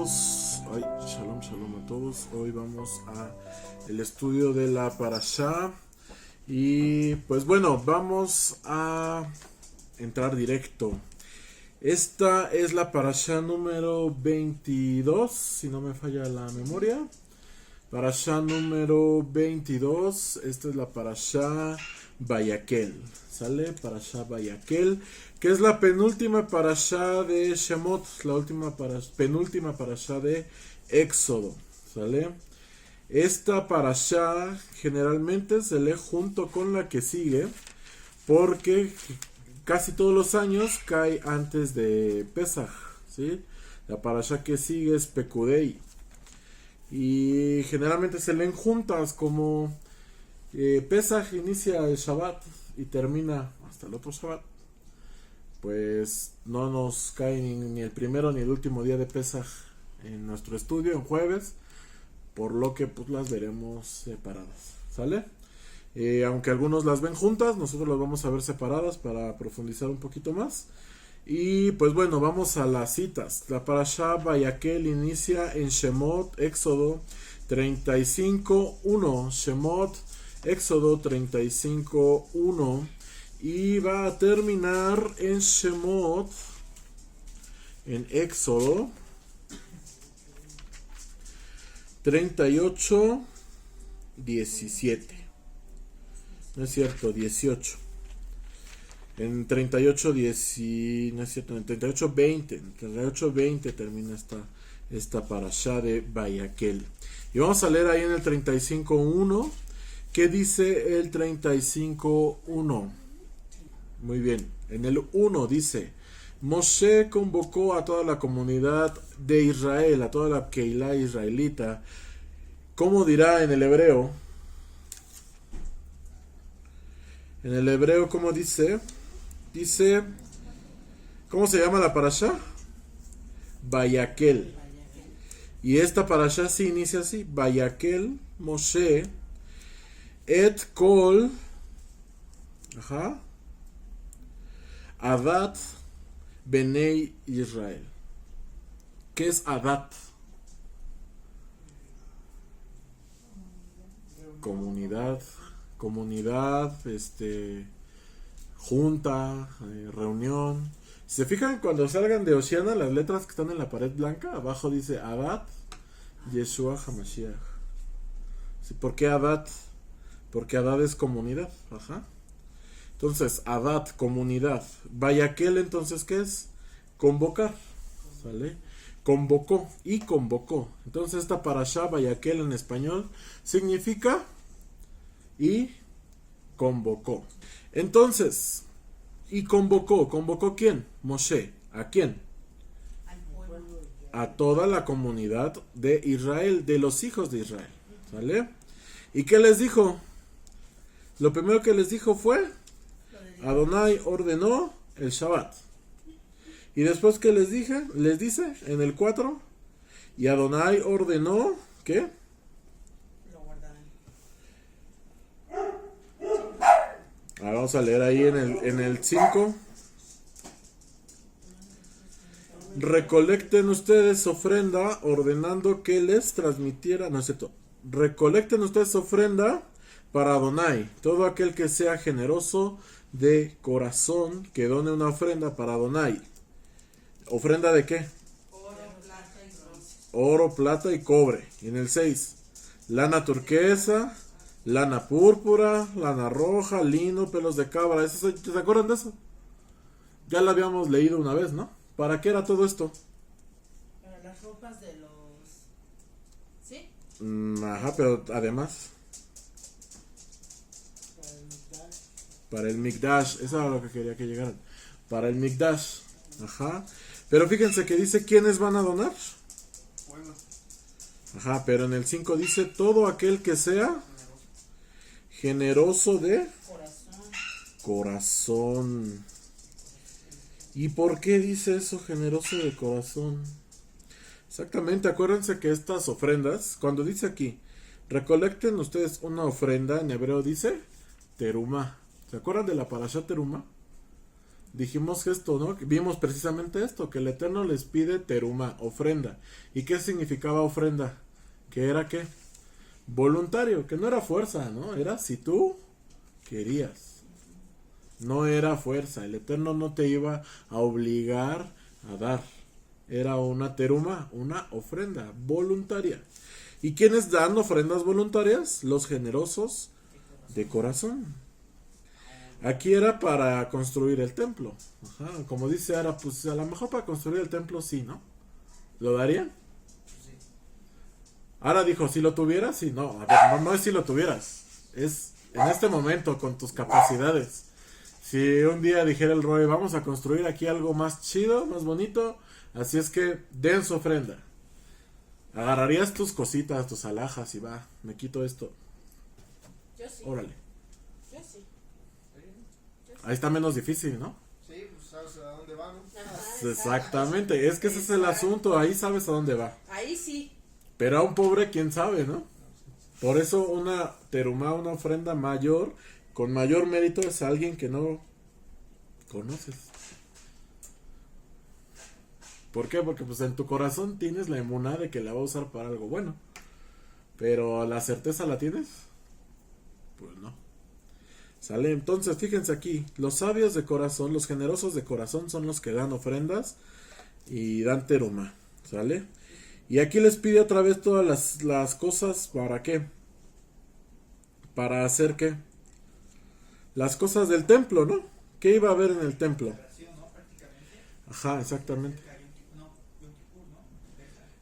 todos. Ay, shalom, shalom a todos. Hoy vamos a el estudio de la parashá. Y pues bueno, vamos a entrar directo. Esta es la parashá número 22, si no me falla la memoria. Parashá número 22. Esta es la parashá Vayakel. ¿Sale? Parashá Vayakel, que es la penúltima parashá de Shemot, la penúltima parashá de Éxodo. ¿Sale? Esta parashá generalmente se lee junto con la que sigue, porque casi todos los años cae antes de Pesaj. ¿Sí? La parashá que sigue es Pekudei. Y generalmente se leen juntas, como Pesaj inicia el Shabbat y termina hasta el otro Shabbat. Pues no nos cae ni el primero ni el último día de Pesaj en nuestro estudio, en jueves, por lo que pues las veremos separadas. ¿Sale? Aunque algunos las ven juntas, nosotros las vamos a ver separadas para profundizar un poquito más. Y pues bueno, vamos a las citas. La parashá Vayakel inicia en Shemot, Éxodo 35:1. Shemot, Éxodo 35:1. Y va a terminar en Shemot, en Éxodo 38:17. No es cierto, 18. En 38:10, no es cierto, en 38:20 termina esta parashá de Vayakel. Y vamos a leer ahí en el 35:1. ¿Qué dice el 35:1? Muy bien, en el 1 dice: Moshe convocó a toda la comunidad de Israel, a toda la Keilah israelita. ¿Cómo dirá en el hebreo? En el hebreo, ¿cómo dice? Dice, ¿cómo se llama la parashá? Vayakel. Y esta parashá sí inicia así: Vayakel Moshe et kol Adat Benei Israel. ¿Qué es Adat? Comunidad, junta, reunión. Si se fijan, cuando salgan de Oceana, las letras que están en la pared blanca, abajo dice Adat Yeshua HaMashiach. ¿Sí? ¿Por qué Adat? Porque Adat es comunidad. Entonces, Adat, comunidad. Vayakel, entonces, ¿qué es? Convocar. ¿Sale? Convocó y convocó. Entonces, esta parashá Vayakel en español significa y convocó. Entonces, y convocó. ¿Convocó quién? Moshe. ¿A quién? A toda la comunidad de Israel, de los hijos de Israel. ¿Sale? ¿Y qué les dijo? Lo primero que les dijo fue: Adonai ordenó el Shabbat. Y después, ¿qué les dije? Les dice en el 4: y Adonai ordenó, ¿qué? Ahora vamos a leer ahí en el 5. Recolecten ustedes ofrenda, ordenando que les transmitiera, no es cierto, recolecten ustedes ofrenda para Adonai. Todo aquel que sea generoso de corazón, que done una ofrenda para Adonai. ¿Ofrenda de qué? Oro, plata y cobre. Y en el 6, lana turquesa, lana púrpura, lana roja, lino, pelos de cabra. ¿Se acuerdan de eso? Ya lo habíamos leído una vez, ¿no? ¿Para qué era todo esto? Para las ropas de los... ¿Sí? Pero además... Para el Mikdash. Eso era lo que quería que llegaran. Para el Mikdash. Pero fíjense que dice: ¿quiénes van a donar? Pero en el 5 dice: todo aquel que sea generoso de corazón. ¿Y por qué dice eso, generoso de corazón? Exactamente, acuérdense que estas ofrendas, cuando dice aquí, recolecten ustedes una ofrenda, en hebreo dice terumá. ¿Se acuerdan de la parashá terumá? dijimos esto, ¿no? Vimos precisamente esto, que el Eterno les pide teruma, ofrenda. ¿Y qué significaba ofrenda? ¿Que era qué? Voluntario, que no era fuerza, ¿no? Era si tú querías. No era fuerza, el Eterno no te iba a obligar a dar. Era una teruma, una ofrenda voluntaria. ¿Y quiénes dan ofrendas voluntarias? Los generosos de corazón. Aquí era para construir el templo. Ajá, como dice Ara, pues a lo mejor para construir el templo sí, ¿no? ¿Lo darían? Ara dijo, si lo tuvieras, sí, no. A ver, no es si lo tuvieras. Es en este momento, con tus capacidades. Si un día dijera el Roy, vamos a construir aquí algo más chido, más bonito, así es que den su ofrenda. Agarrarías tus cositas, tus alhajas y va, me quito esto. Yo sí. Órale. Yo sí. Ahí está menos difícil, ¿no? Sí, pues sabes a dónde van. Ajá, Exactamente, es que ese es el asunto, ahí sabes a dónde va. Ahí sí. Pero a un pobre, quién sabe, ¿no? Por eso una terumá, una ofrenda mayor, con mayor mérito, es alguien que no conoces. ¿Por qué? Porque pues en tu corazón tienes la emuná de que la va a usar para algo bueno. Pero ¿la certeza la tienes? Pues no. ¿Sale? Entonces, fíjense aquí, los sabios de corazón, los generosos de corazón son los que dan ofrendas y dan teruma. ¿Sale? Y aquí les pide otra vez todas las cosas, ¿para qué? ¿Para hacer qué? Las cosas del templo, ¿no? ¿Qué iba a haber en el templo? Ajá, exactamente.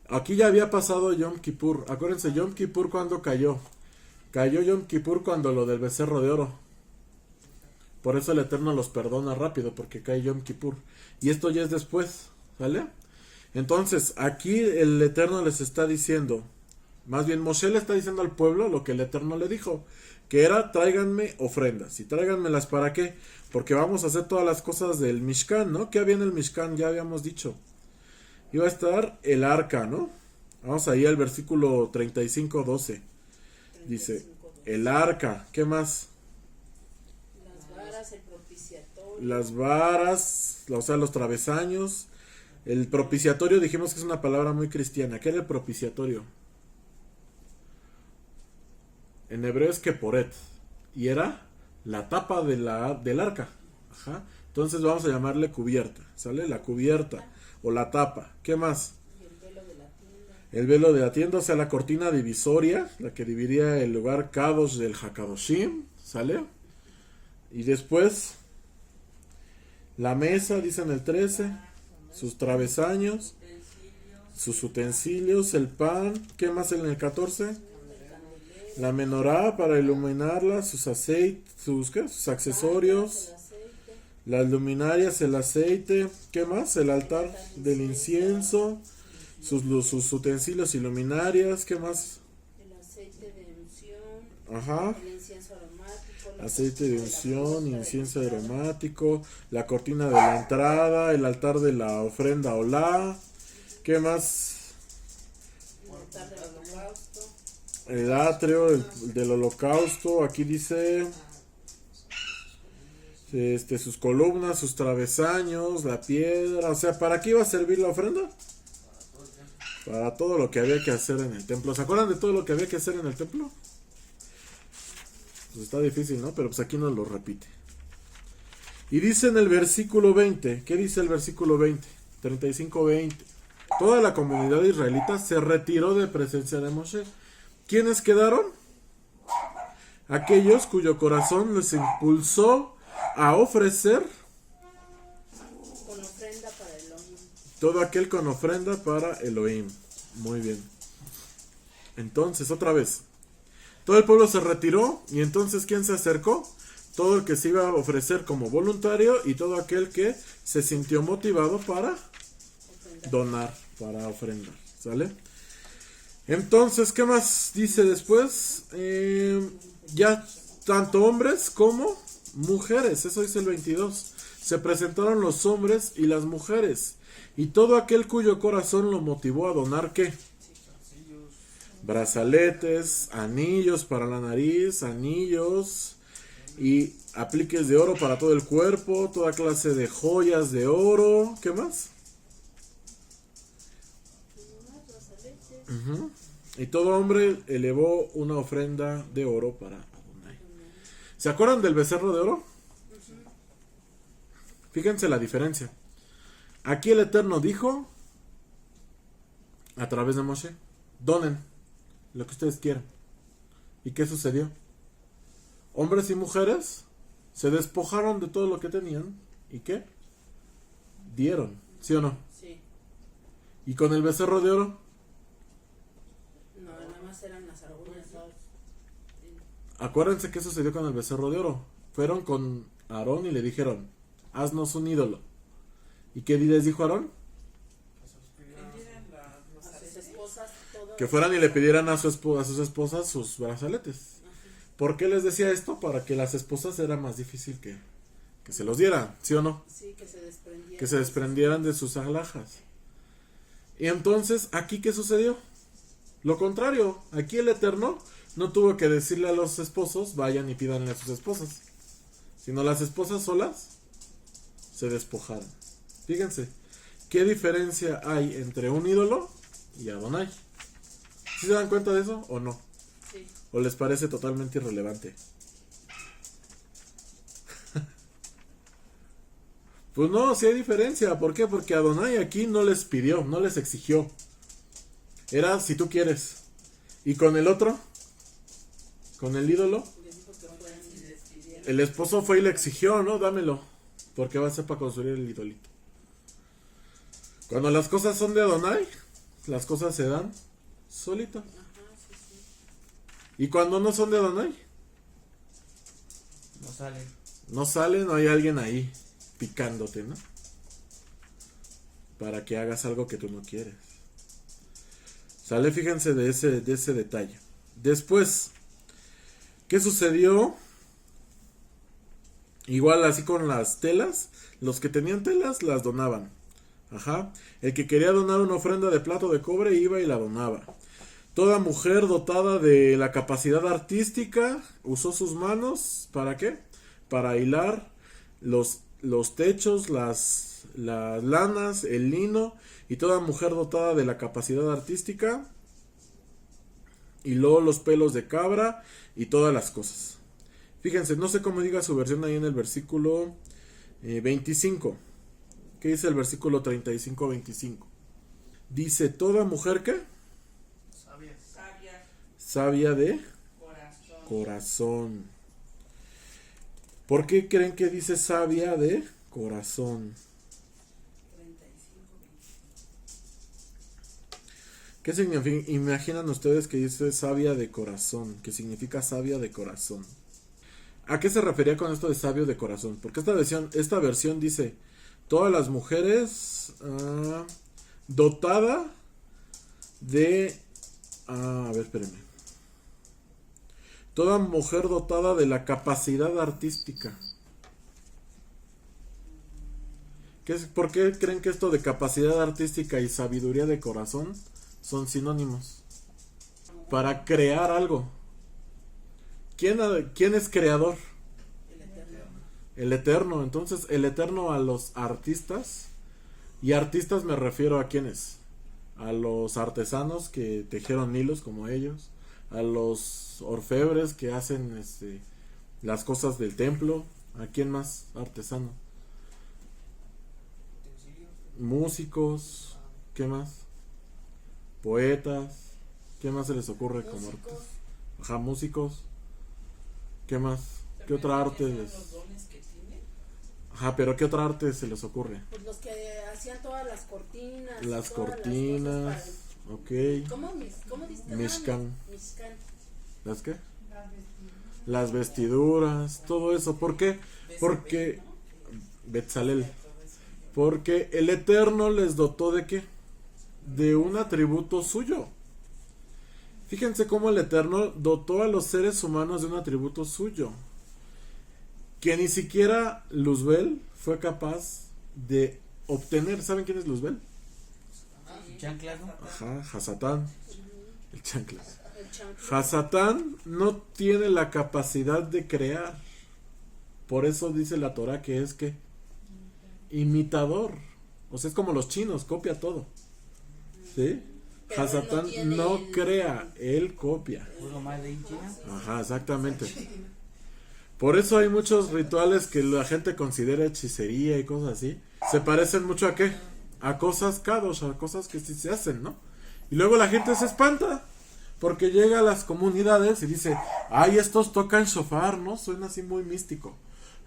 Aquí ya había pasado Yom Kippur. Acuérdense, Yom Kippur cuando cayó. Cayó Yom Kippur cuando lo del becerro de oro. Por eso el Eterno los perdona rápido, porque cae Yom Kippur. Y esto ya es después, ¿vale? Entonces, aquí el Eterno les está diciendo, más bien Moshe le está diciendo al pueblo lo que el Eterno le dijo, que era tráiganme ofrendas. ¿Y tráiganmelas para qué? Porque vamos a hacer todas las cosas del Mishkan, ¿no? ¿Qué había en el Mishkan? Ya habíamos dicho. Iba a estar el arca, ¿no? Vamos ahí al versículo 35:12. Dice, el arca, ¿qué más? Las varas, el propiciatorio. Las varas, o sea, los travesaños. El propiciatorio dijimos que es una palabra muy cristiana. ¿Qué era el propiciatorio? En hebreo es keporet. Y era la tapa de del arca. Ajá. Entonces vamos a llamarle cubierta. ¿Sale? La cubierta o la tapa. ¿Qué más? Y el velo de la tienda. El velo de la tienda, o sea, la cortina divisoria, la que dividía el lugar Kadosh del Hakadoshim. ¿Sale? Y después la mesa, dice en el 13. Sus travesaños, sus utensilios, el pan. ¿Qué más en el 14? La menorá para iluminarla, sus aceites, sus accesorios, las luminarias, el aceite. ¿Qué más? El altar del incienso, sus utensilios y luminarias. ¿Qué más? El aceite de unción. Ajá. El incienso aromático. Aceite de unción, incienso aromático, la cortina de la entrada, el altar de la ofrenda olá. ¿Qué más? El altar del holocausto. El atrio del holocausto. Aquí dice sus columnas, sus travesaños, la piedra. O sea, ¿para qué iba a servir la ofrenda? Para todo lo que había que hacer en el templo. ¿Se acuerdan de todo lo que había que hacer en el templo? Pues está difícil, ¿no? Pero pues aquí nos lo repite. Y dice en el versículo 20. ¿Qué dice el versículo 20? 35:20. Toda la comunidad israelita se retiró de presencia de Moshe. ¿Quiénes quedaron? Aquellos cuyo corazón les impulsó a ofrecer Con ofrenda para Elohim. todo aquel con ofrenda para Elohim. Muy bien. Entonces, otra vez. Todo el pueblo se retiró y entonces ¿quién se acercó? Todo el que se iba a ofrecer como voluntario y todo aquel que se sintió motivado para donar, para ofrendar. ¿Sale? Entonces, ¿qué más dice después? Ya tanto hombres como mujeres, eso dice el 22. Se presentaron los hombres y las mujeres y todo aquel cuyo corazón lo motivó a donar ¿qué? Brazaletes, anillos para la nariz, anillos, y apliques de oro para todo el cuerpo, toda clase de joyas de oro. ¿Qué más? Ujú. Y todo hombre elevó una ofrenda de oro para Adonai. ¿Se acuerdan del becerro de oro? Fíjense la diferencia. Aquí el Eterno dijo, a través de Moshe, donen lo que ustedes quieran. ¿Y qué sucedió? Hombres y mujeres se despojaron de todo lo que tenían. ¿Y qué? Dieron, ¿sí o no? Sí. ¿Y con el becerro de oro? No, nada más eran las argollas. Acuérdense qué sucedió con el becerro de oro. Fueron con Aarón y le dijeron, haznos un ídolo. ¿Y qué les dijo Aarón? A sus esposas, todo. Que fueran y le pidieran a sus esposas sus brazaletes. ¿Por qué les decía esto? Para que las esposas era más difícil que se los dieran, ¿sí o no? Sí, que se desprendieran. Que se desprendieran de sus alhajas. Y entonces, ¿aquí qué sucedió? Lo contrario, aquí el Eterno no tuvo que decirle a los esposos, vayan y pídanle a sus esposas, sino las esposas solas se despojaron. Fíjense, ¿qué diferencia hay entre un ídolo y Adonai? ¿Sí se dan cuenta de eso o no? Sí. ¿O les parece totalmente irrelevante? Pues no, sí hay diferencia. ¿Por qué? Porque Adonai aquí no les pidió, no les exigió. Era si tú quieres. ¿Y con el otro? ¿Con el ídolo? Les dijo que fueran y les pidieran. El esposo fue y le exigió, ¿no? Dámelo. Porque va a ser para construir el idolito. Cuando las cosas son de Adonai, las cosas se dan solito. Ajá, sí, sí. ¿Y cuando no son de Adonai? No sale. No sale, no hay alguien ahí picándote, ¿no? Para que hagas algo que tú no quieres. Sale, fíjense de ese detalle. Después, ¿qué sucedió? Igual así con las telas, los que tenían telas las donaban. Ajá. El que quería donar una ofrenda de plata o de cobre iba y la donaba. Toda mujer dotada de la capacidad artística usó sus manos, ¿para qué? Para hilar los techos, las lanas, el lino, y toda mujer dotada de la capacidad artística hiló los pelos de cabra y todas las cosas. Fíjense, no sé cómo diga su versión ahí en el versículo 25. ¿Qué dice el versículo 35-25? Dice, toda mujer ¿qué? Sabia. Sabia, Sabia de corazón. corazón. ¿Por qué creen que dice sabia de corazón? 35, 25. ¿Qué significa? Imaginan ustedes que dice sabia de corazón. ¿Qué significa sabia de corazón? ¿A qué se refería con esto de sabio de corazón? Porque esta versión dice, todas las mujeres dotada de... a ver, espérenme. Toda mujer dotada de la capacidad artística. ¿Por qué creen que esto de capacidad artística y sabiduría de corazón son sinónimos? Para crear algo. ¿Quién es creador? El Eterno. El Eterno. Entonces, el Eterno a los artistas. Y artistas me refiero a quiénes. A los artesanos que tejieron hilos como ellos. A los orfebres que hacen las cosas del templo. ¿A quién más? Artesano. Utensilios. Músicos. ¿Qué más? Poetas. ¿Qué más se les ocurre como Músicos. artes? Ajá, músicos. ¿Qué más? ¿Qué otra arte? Los dones que tienen. Ajá, pero ¿qué otra arte se les ocurre? Pues los que hacían todas las cortinas. Las todas cortinas. Las cosas Ok. para ¿Cómo dices? Mishkan. Mishkan. ¿Las qué? Las vestiduras, todo eso. ¿Por qué? Porque Betzalel. Porque el Eterno les dotó de qué? De un atributo suyo. Fíjense cómo el Eterno dotó a los seres humanos de un atributo suyo. Que ni siquiera Luzbel fue capaz de obtener. ¿Saben quién es Luzbel? Chanclas, ¿no? Ajá, Hasatán. El chanclas. El chancla. Hasatán no tiene la capacidad de crear. Por eso dice la Torah que es que imitador. O sea, es como los chinos, copia todo. ¿Sí? Pero Hasatán no tiene no el- crea, él copia. Puro más de China. Ajá, exactamente. Por eso hay muchos rituales que la gente considera hechicería y cosas así. Se parecen mucho a qué? A cosas kadosh, a cosas que sí se hacen, ¿no? Y luego la gente se espanta porque llega a las comunidades y dice, ay, estos tocan shofar, ¿no? Suena así muy místico.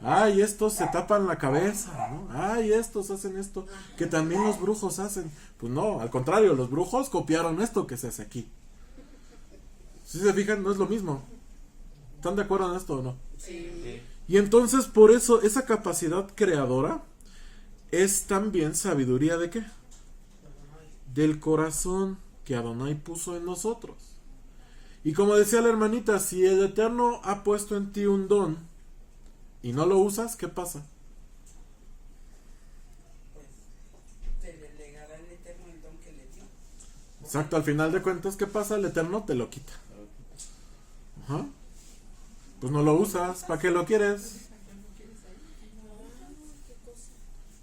Ay, estos se tapan la cabeza, ¿no? Ay, estos hacen esto, que también los brujos hacen. Pues no, al contrario, los brujos copiaron esto que se hace aquí. Si se fijan, no es lo mismo. ¿Están de acuerdo en esto o no? Sí. Y entonces por eso esa capacidad creadora es también sabiduría de qué? Del corazón que Adonai puso en nosotros. Y como decía la hermanita, si el Eterno ha puesto en ti un don y no lo usas, ¿qué pasa? Te delegará el Eterno el don que le dio. Exacto, al final de cuentas, ¿qué pasa? El Eterno te lo quita. Ajá. Pues no lo usas, ¿para qué lo quieres?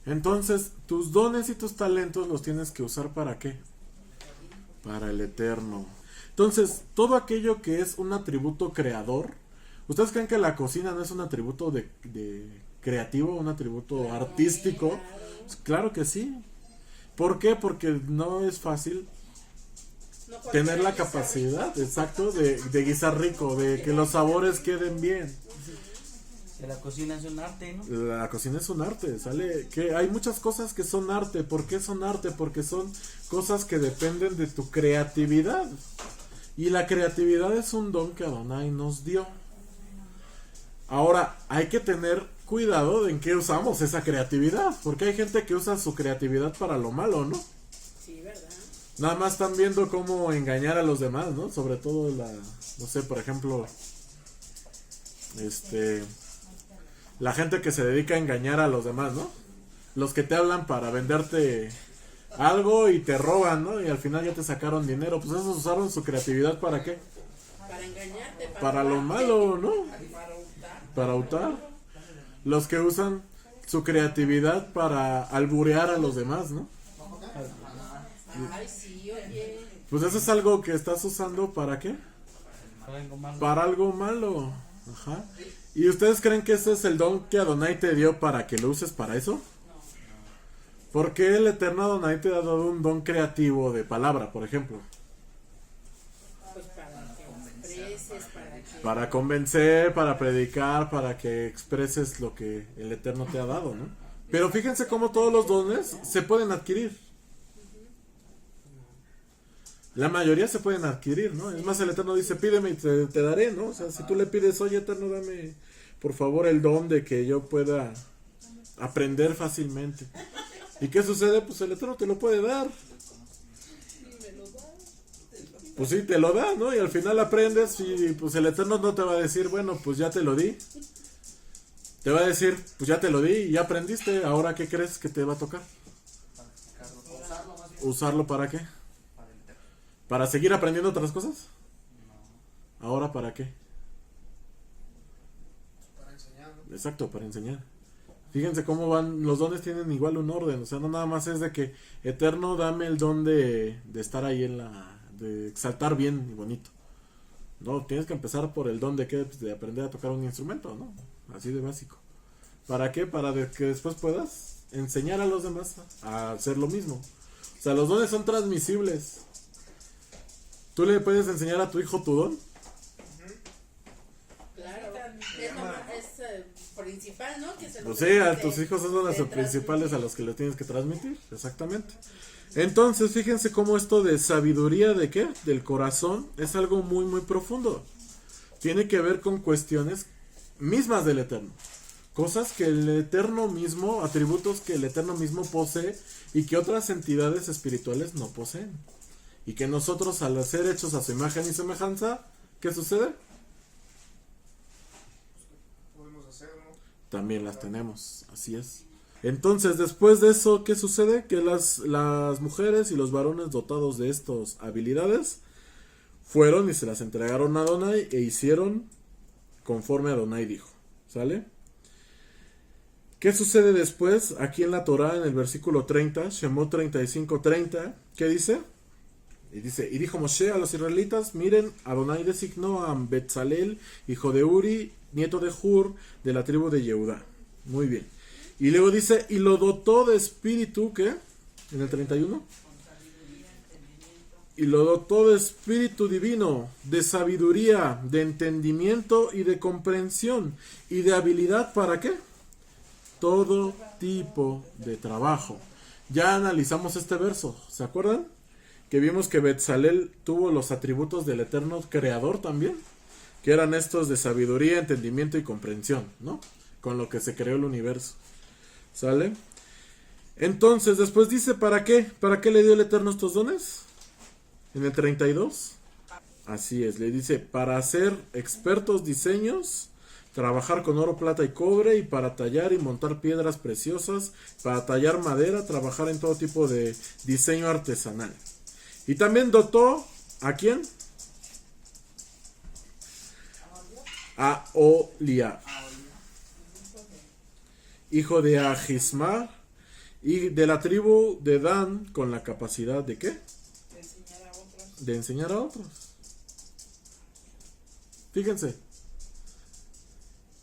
Entonces, tus dones y tus talentos los tienes que usar ¿para qué? Para el Eterno. Entonces, todo aquello que es un atributo creador, ¿ustedes creen que la cocina no es un atributo de creativo, un atributo artístico? Claro que sí. ¿Por qué? Porque no es fácil No cualquiera tener la guisa capacidad, rico. exacto, de guisar rico, de que los sabores queden bien. Que la cocina es un arte, ¿no? La cocina es un arte, sale que hay muchas cosas que son arte. ¿Por qué son arte? Porque son cosas que dependen de tu creatividad. Y la creatividad es un don que Adonai nos dio. Ahora, hay que tener cuidado de en qué usamos esa creatividad, porque hay gente que usa su creatividad para lo malo, ¿no? Sí, ¿verdad? Nada más están viendo cómo engañar a los demás, ¿no? Sobre todo no sé, por ejemplo, la gente que se dedica a engañar a los demás, ¿no? Los que te hablan para venderte algo y te roban, ¿no? Y al final ya te sacaron dinero. Pues esos usaron su creatividad ¿para qué? Para engañarte. Para lo malo, ¿no? Para hurtar. Para hurtar. Los que usan su creatividad para alburear a los demás, ¿no? Ay, sí, oye. Pues eso es algo que estás usando ¿para qué? Para algo malo. Para algo malo. Ajá. ¿Y ustedes creen que ese es el don que Adonai te dio para que lo uses para eso? ¿Por qué el eterno Adonai te ha dado un don creativo de palabra, por ejemplo? Pues para que expreses, para que... Para convencer, para predicar, para que expreses lo que el eterno te ha dado, ¿no? Pero fíjense cómo todos los dones se pueden adquirir. La mayoría se pueden adquirir, ¿no? Es más, el Eterno dice, pídeme y te daré, ¿no? O sea, si tú le pides, oye, Eterno, dame, por favor, el don de que yo pueda aprender fácilmente. ¿Y qué sucede? Pues el Eterno te lo puede dar. Pues sí, te lo da, ¿no? Y al final aprendes y pues el Eterno no te va a decir, bueno, pues ya te lo di. Te va a decir, pues ya te lo di y ya aprendiste, ¿ahora qué crees que te va a tocar? Usarlo más bien. ¿Usarlo para qué? Para el Eterno. ¿Para seguir aprendiendo otras cosas? ¿Ahora para qué? Para enseñar, ¿no? Exacto, para enseñar. Fíjense cómo van, los dones tienen igual un orden, o sea, no nada más es de que Eterno dame el don de estar ahí de exaltar bien y bonito. No, tienes que empezar por el don de qué, pues de aprender a tocar un instrumento, ¿no? Así de básico. ¿Para qué? Para que después puedas enseñar a los demás a hacer lo mismo. O sea, los dones son transmisibles. ¿Tú le puedes enseñar a tu hijo tu don? Claro, es principal, ¿no? Que se lo Pues sí, a de- tus hijos son los de principales a transmitir. los que le tienes que transmitir, exactamente. Entonces, fíjense cómo esto de sabiduría de qué, del corazón, es algo muy, muy profundo. Tiene que ver con cuestiones mismas del Eterno. Cosas que el Eterno mismo, atributos que el Eterno mismo posee y que otras entidades espirituales no poseen. Y que nosotros, al ser hechos a su imagen y semejanza, ¿qué sucede? Podemos hacerlo. También las tenemos, así es. Entonces, después de eso, ¿qué sucede? Que las mujeres y los varones dotados de estas habilidades fueron y se las entregaron a Adonai e hicieron conforme Adonai dijo, ¿sale? ¿Qué sucede después? Aquí en la Torá, en el versículo 30, Shemot 35:30, ¿qué dice? Y dijo Moshe a los israelitas, miren, Adonai designó a Betzalel, hijo de Uri, nieto de Hur, de la tribu de Yehudá. Muy bien. Y luego dice, y lo dotó de espíritu, ¿qué? En el 31. Y lo dotó de espíritu divino, de sabiduría, de entendimiento y de comprensión, y de habilidad, ¿para qué? Todo tipo de trabajo. Ya analizamos este verso, ¿se acuerdan? Que vimos que Betzalel tuvo los atributos del eterno creador también, que eran estos de sabiduría, entendimiento y comprensión, ¿no? Con lo que se creó el universo. ¿Sale? Entonces, después dice, ¿para qué? ¿Para qué le dio el eterno estos dones? En el 32. Así es, le dice, para hacer expertos diseños, trabajar con oro, plata y cobre, y para tallar y montar piedras preciosas, para tallar madera, trabajar en todo tipo de diseño artesanal. Y también dotó, ¿a quién? A Oliab, hijo de Ahismar, y de la tribu de Dan, con la capacidad de ¿qué? De enseñar a otros. De enseñar a otros. Fíjense.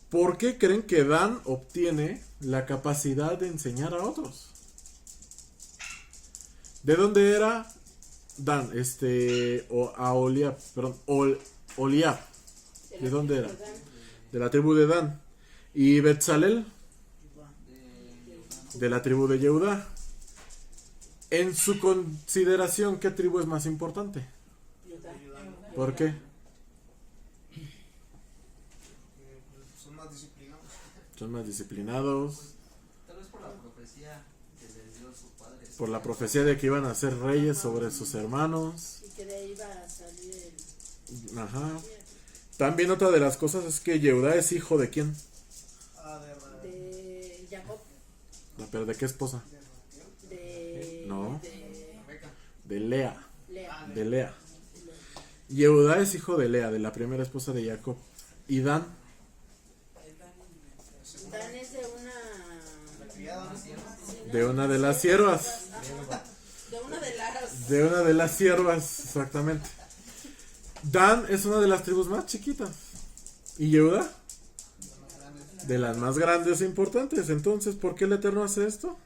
¿Por qué creen que Dan obtiene la capacidad de enseñar a otros? ¿De dónde era Dan? Oliab, perdón, Oliab. ¿De dónde era? De la tribu de Dan. ¿Y Betzalel? De la tribu de Yehudá. En su consideración, ¿qué tribu es más importante? ¿Por qué? Son más disciplinados. Son más disciplinados. Tal vez por la profecía que les dio su padre. Por la profecía de que iban a ser reyes sobre sus hermanos. Y que de ahí va a salir el... Ajá. También otra de las cosas es que Yehudá es hijo de quién. De Jacob. No, pero ¿de qué esposa? De... No. De De Lea. Lea. De Lea. Yehudá es hijo de Lea, de la primera esposa de Jacob. ¿Y Dan? Dan es de una... De una de las siervas. De una de las... De una de las siervas, exactamente. Dan es una de las tribus más chiquitas. ¿Y Yehudá? De las más grandes e importantes. Entonces, ¿por qué el Eterno hace esto?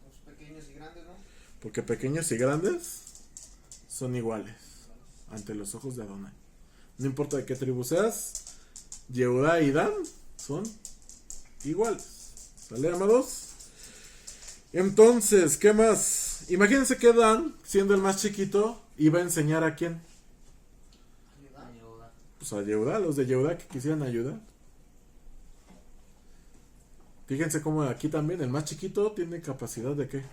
Los pequeños y grandes, ¿no? Porque pequeños y grandes son iguales ante los ojos de Adonai. No importa de qué tribu seas, Yehudá y Dan son iguales. ¿Sale, amados? Entonces, ¿qué más? Imagínense que Dan, siendo el más chiquito, iba a enseñar a quién. Pues a Yehudá, los de Yehudá que quisieran ayudar. Fíjense cómo aquí también el más chiquito tiene capacidad de ¿qué?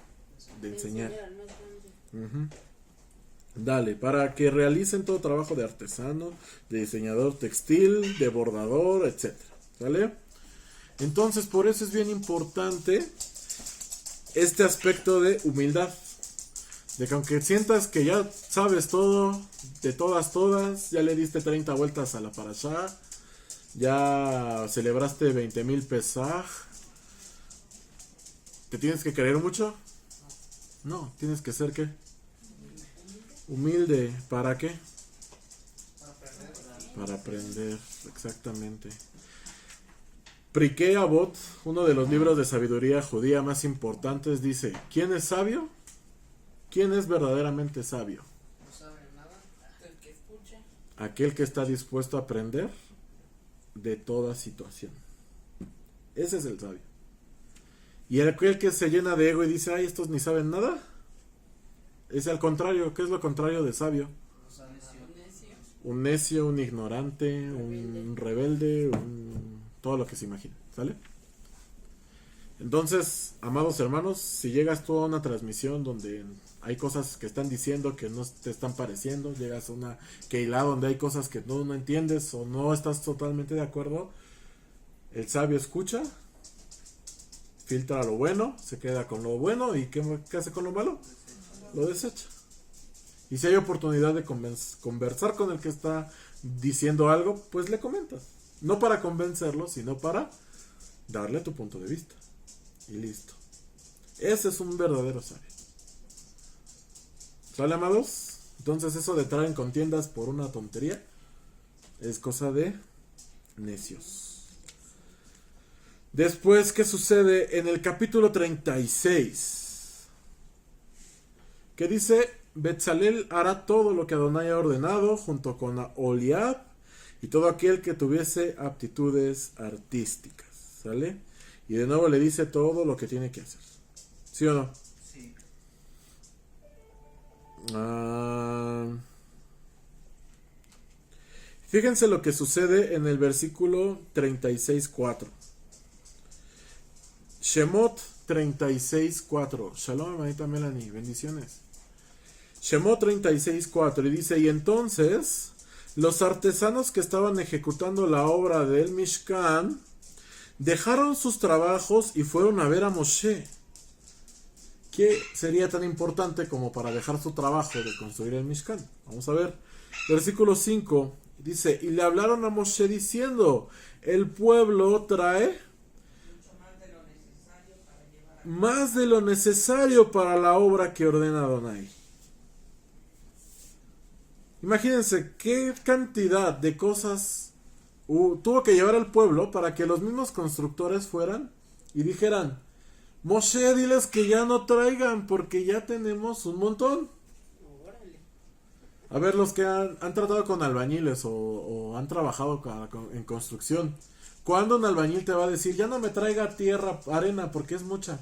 De enseñar. al más grande. Ujú. Dale, para que realicen todo trabajo de artesano, de diseñador textil, de bordador, etc. ¿Sale? Entonces, por eso es bien importante este aspecto de humildad. De que aunque sientas que ya sabes todo, de todas, ya le diste 30 vueltas a la parashá, ya celebraste 20,000 Pesaj, ¿te tienes que creer mucho? No, tienes que ser ¿qué? Humilde. ¿Para qué? Para aprender, exactamente. Pirkei Avot, uno de los libros de sabiduría judía más importantes, dice: ¿quién es sabio? ¿Quién es verdaderamente sabio? No saben nada. El que escucha. Aquel que está dispuesto a aprender de toda situación. Ese es el sabio. Y aquel que se llena de ego y dice: ay, estos ni saben nada, es al contrario. ¿Qué es lo contrario de sabio? No saben nada. Necio. Un necio, un ignorante, un rebelde, todo lo que se imagina. ¿Sale? Entonces, amados hermanos, si llegas tú a una transmisión donde hay cosas que están diciendo que no te están pareciendo, llegas a una Keilah donde hay cosas que no entiendes o no estás totalmente de acuerdo, el sabio escucha, filtra lo bueno, se queda con lo bueno, y ¿qué hace con lo malo? Lo desecha. Y si hay oportunidad de conversar con el que está diciendo algo, pues le comentas. No para convencerlo, sino para darle tu punto de vista. Y listo. Ese es un verdadero sabio. ¿Sale, amados? Entonces eso de entrar en contiendas por una tontería es cosa de necios. Después, ¿qué sucede en el capítulo 36? Que dice, Betzalel hará todo lo que Adonai ha ordenado junto con Oholiab y todo aquel que tuviese aptitudes artísticas. ¿Sale? Y de nuevo le dice todo lo que tiene que hacer. ¿Sí o no? Sí. Fíjense lo que sucede en el versículo 36:4. Shemot 36:4. Shalom, hermanita Melanie, bendiciones. Shemot 36:4 y dice, y entonces los artesanos que estaban ejecutando la obra del Mishkan dejaron sus trabajos y fueron a ver a Moshe. ¿Qué sería tan importante como para dejar su trabajo de construir el Mishkan? Vamos a ver. Versículo 5 dice, y le hablaron a Moshe diciendo, el pueblo trae más de lo necesario para la obra que ordena Adonai. Imagínense qué cantidad de cosas tuvo que llevar el pueblo para que los mismos constructores fueran y dijeran, Moshe, diles que ya no traigan porque ya tenemos un montón. Órale. A ver, los que han tratado con albañiles o han trabajado en construcción, ¿cuándo un albañil te va a decir, ya no me traiga tierra, arena, porque es mucha?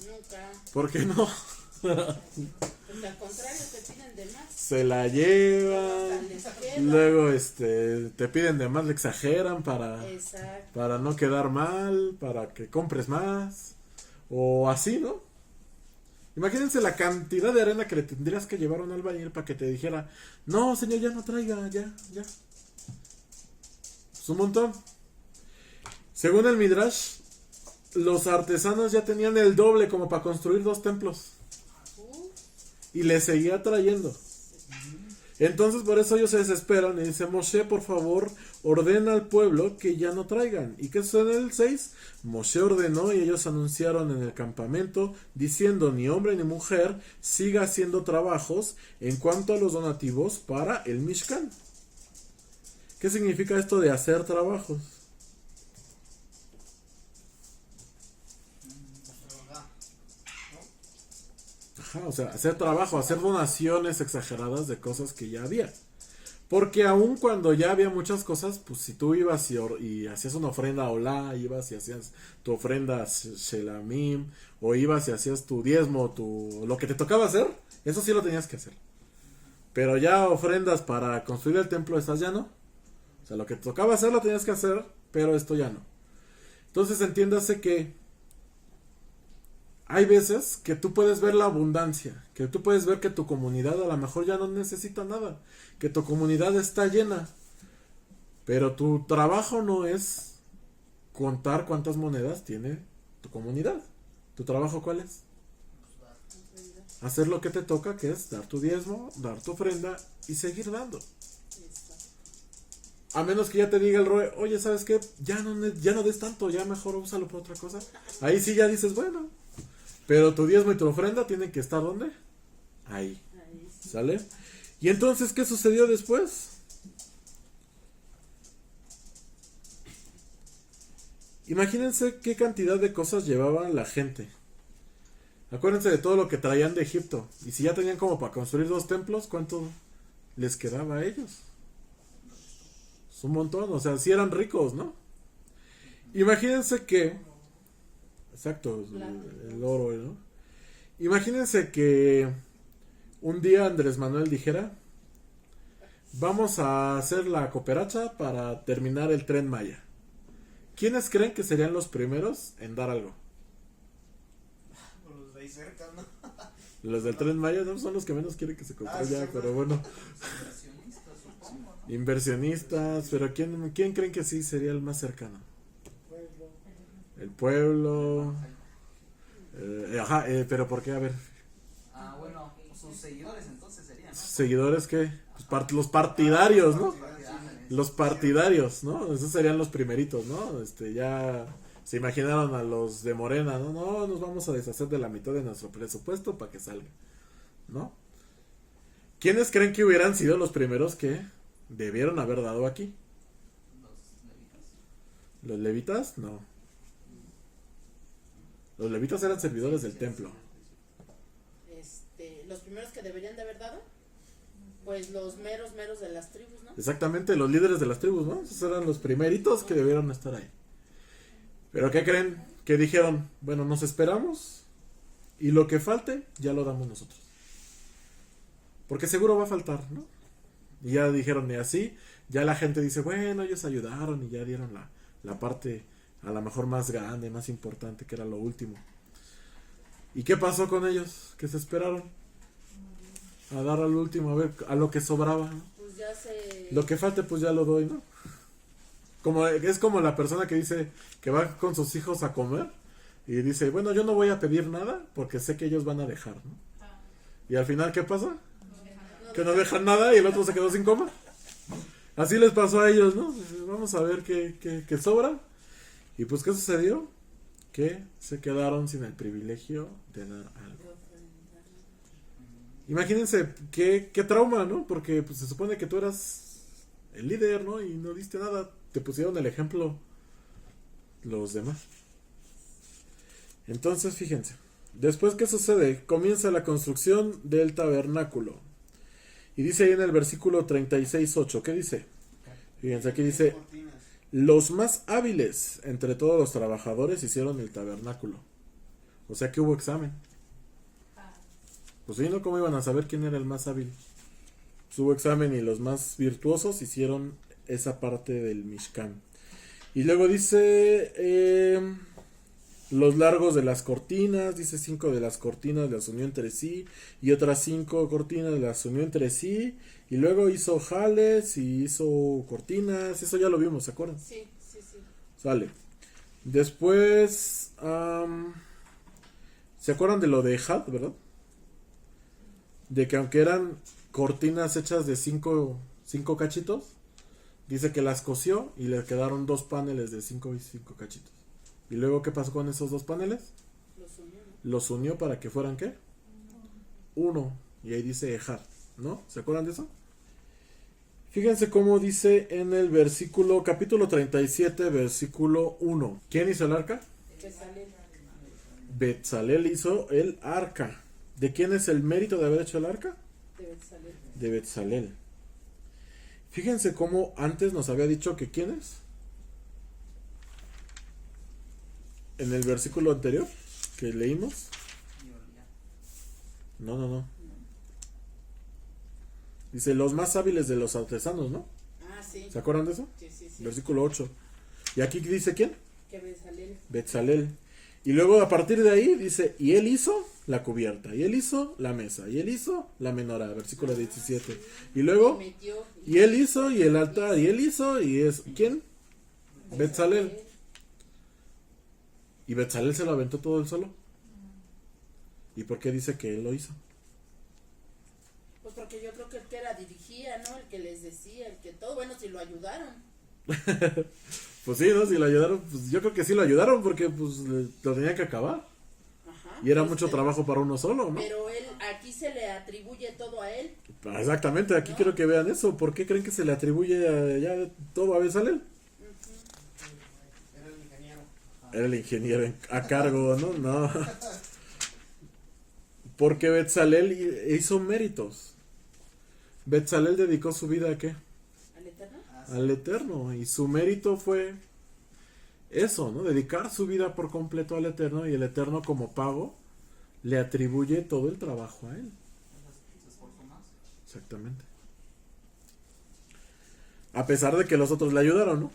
Nunca. ¿Por qué no? Pues al contrario, te piden de más. Se la Hasta llevan, les queda. luego te piden de más, le exageran Exacto. para no quedar mal, para que compres más, o así, ¿no? Imagínense la cantidad de arena que le tendrías que llevar a un albañil para que te dijera, no, señor, ya no traiga, ya. Es un montón. Según el Midrash, los artesanos ya tenían el doble como para construir 2 templos. Y le seguía trayendo. Entonces por eso ellos se desesperan y dicen, Moshe, por favor, ordena al pueblo que ya no traigan. ¿Y qué sucede en el 6? Moshe ordenó y ellos anunciaron en el campamento diciendo, ni hombre ni mujer siga haciendo trabajos en cuanto a los donativos para el Mishkan. ¿Qué significa esto de hacer trabajos? Ajá, o sea, hacer trabajo, hacer donaciones exageradas de cosas que ya había. Porque aun cuando ya había muchas cosas, pues si tú ibas y hacías una ofrenda a Olá, ibas y hacías tu ofrenda a Shelamim, o ibas y hacías tu diezmo, lo que te tocaba hacer, eso sí lo tenías que hacer. Pero ya ofrendas para construir el templo, esas ya no. O sea, lo que te tocaba hacer lo tenías que hacer, pero esto ya no. Entonces entiéndase que hay veces que tú puedes ver la abundancia, que tú puedes ver que tu comunidad a lo mejor ya no necesita nada, que tu comunidad está llena, pero tu trabajo no es contar cuántas monedas tiene tu comunidad. ¿Tu trabajo cuál es? Hacer lo que te toca, que es dar tu diezmo, dar tu ofrenda y seguir dando. A menos que ya te diga el Roe, oye, ¿sabes qué? Ya no des tanto, ya mejor úsalo para otra cosa. Ahí sí ya dices, bueno. Pero tu diezmo y tu ofrenda tienen que estar ¿dónde? Ahí. ¿Sale? Y entonces, ¿qué sucedió después? Imagínense qué cantidad de cosas llevaba la gente. Acuérdense de todo lo que traían de Egipto. Y si ya tenían como para construir 2 templos, ¿cuánto les quedaba a ellos? Es un montón, o sea, si eran ricos, ¿no? Imagínense que... Exacto, el oro, ¿no? Imagínense que un día Andrés Manuel dijera, vamos a hacer la cooperacha para terminar el Tren Maya. ¿Quiénes creen que serían los primeros en dar algo? Los de ahí cerca, ¿no? Los del Tren Maya no son los que menos quieren que se construya, sí, pero bueno. Inversionistas, supongo, ¿no? Inversionistas, pero ¿quién creen que sí sería el más cercano? El pueblo. Pero ¿por qué? A ver. Ah, bueno, sus seguidores entonces serían, ¿no? ¿Seguidores qué? Pues los partidarios, ¿no? Ándale. Los partidarios, ¿no? Esos serían los primeritos, ¿no? Ya Se imaginaron a los de Morena, ¿no? No, nos vamos a deshacer de la mitad de nuestro presupuesto para que salga, ¿no? ¿Quiénes creen que hubieran sido los primeros que debieron haber dado aquí? Los levitas. ¿Los levitas? No. Los levitas eran servidores del templo. Los primeros que deberían de haber dado, pues los meros de las tribus, ¿no? Exactamente, los líderes de las tribus, ¿no? Esos eran los primeritos que debieron estar ahí. Pero ¿qué creen? Que dijeron, bueno, nos esperamos y lo que falte ya lo damos nosotros. Porque seguro va a faltar, ¿no? Y ya dijeron, y así, ya la gente dice, bueno, ellos ayudaron y ya dieron la parte a lo mejor más grande, más importante, que era lo último. ¿Y qué pasó con ellos? Que se esperaron a dar al último, a ver, a lo que sobraba, ¿no? Pues ya Lo que falte, pues ya lo doy, ¿no? Es como la persona que dice que va con sus hijos a comer y dice, bueno, yo no voy a pedir nada porque sé que ellos van a dejar, ¿no? Y al final, ¿qué pasa? Que no dejan nada y el otro se quedó sin comer. Así les pasó a ellos, ¿no? Vamos a ver qué sobra. Y pues, ¿qué sucedió? Que se quedaron sin el privilegio de dar algo. Imagínense qué trauma, ¿no? Porque pues, se supone que tú eras el líder, ¿no? Y no diste nada. Te pusieron el ejemplo los demás. Entonces, fíjense. Después, ¿qué sucede? Comienza la construcción del tabernáculo. Y dice ahí en el versículo 36:8. ¿Qué dice? Fíjense, aquí dice: Cortinas. los más hábiles entre todos los trabajadores hicieron el tabernáculo. O sea que hubo examen. Pues sí, ¿no? ¿Cómo iban a saber quién era el más hábil? Pues hubo examen y los más virtuosos hicieron esa parte del Mishkan. Y luego dice los largos de las cortinas, dice 5 de las cortinas las unió entre sí y otras 5 cortinas las unió entre sí. Y luego hizo jales y hizo cortinas, eso ya lo vimos, ¿se acuerdan? Sí. Sale. Después, ¿se acuerdan de lo de Had, verdad? De que aunque eran cortinas hechas de 5 cachitos, dice que las cosió y le quedaron 2 paneles de 5 y 5 cachitos. ¿Y luego qué pasó con esos 2 paneles? Los unió para que fueran ¿qué? 1. Y ahí dice Had, ¿no? ¿Se acuerdan de eso? Fíjense cómo dice en el versículo, capítulo 37, versículo 1. ¿Quién hizo el arca? Betzalel hizo el arca. ¿De quién es el mérito de haber hecho el arca? De Betzalel. Fíjense cómo antes nos había dicho que ¿quién es? En el versículo anterior que leímos. No. Dice los más hábiles de los artesanos, ¿no? Ah, sí. ¿Se acuerdan de eso? Sí. Versículo 8. ¿Y aquí dice quién? Que Betzalel. Y luego a partir de ahí dice, y él hizo la cubierta, y él hizo la mesa, y él hizo la menorá, versículo 17. Y luego, y él hizo, y el altar, y él hizo, y es, ¿quién? Betzalel. ¿Y Betzalel se lo aventó todo él solo? ¿Y por qué dice que él lo hizo? Pues porque yo creo que el que dirigía, ¿no? El que les decía, el que todo, bueno, si lo ayudaron. Pues sí, ¿no? Si lo ayudaron, pues yo creo que sí lo ayudaron porque pues lo tenían que acabar. Ajá, Y era pues, mucho trabajo para uno solo, ¿no? Pero él, aquí se le atribuye todo a él. Exactamente, aquí quiero que vean eso. ¿Por qué creen que se le atribuye ya todo a Betzalel? Era el ingeniero. Era el ingeniero a cargo, ¿no? No. Porque Betzalel hizo méritos. Betzalel dedicó su vida ¿a qué? ¿Al Eterno? Al Eterno. Y su mérito fue eso, ¿no? Dedicar su vida por completo al Eterno. Y el Eterno como pago le atribuye todo el trabajo a él. Se esforzó más. Exactamente. A pesar de que los otros le ayudaron, ¿no?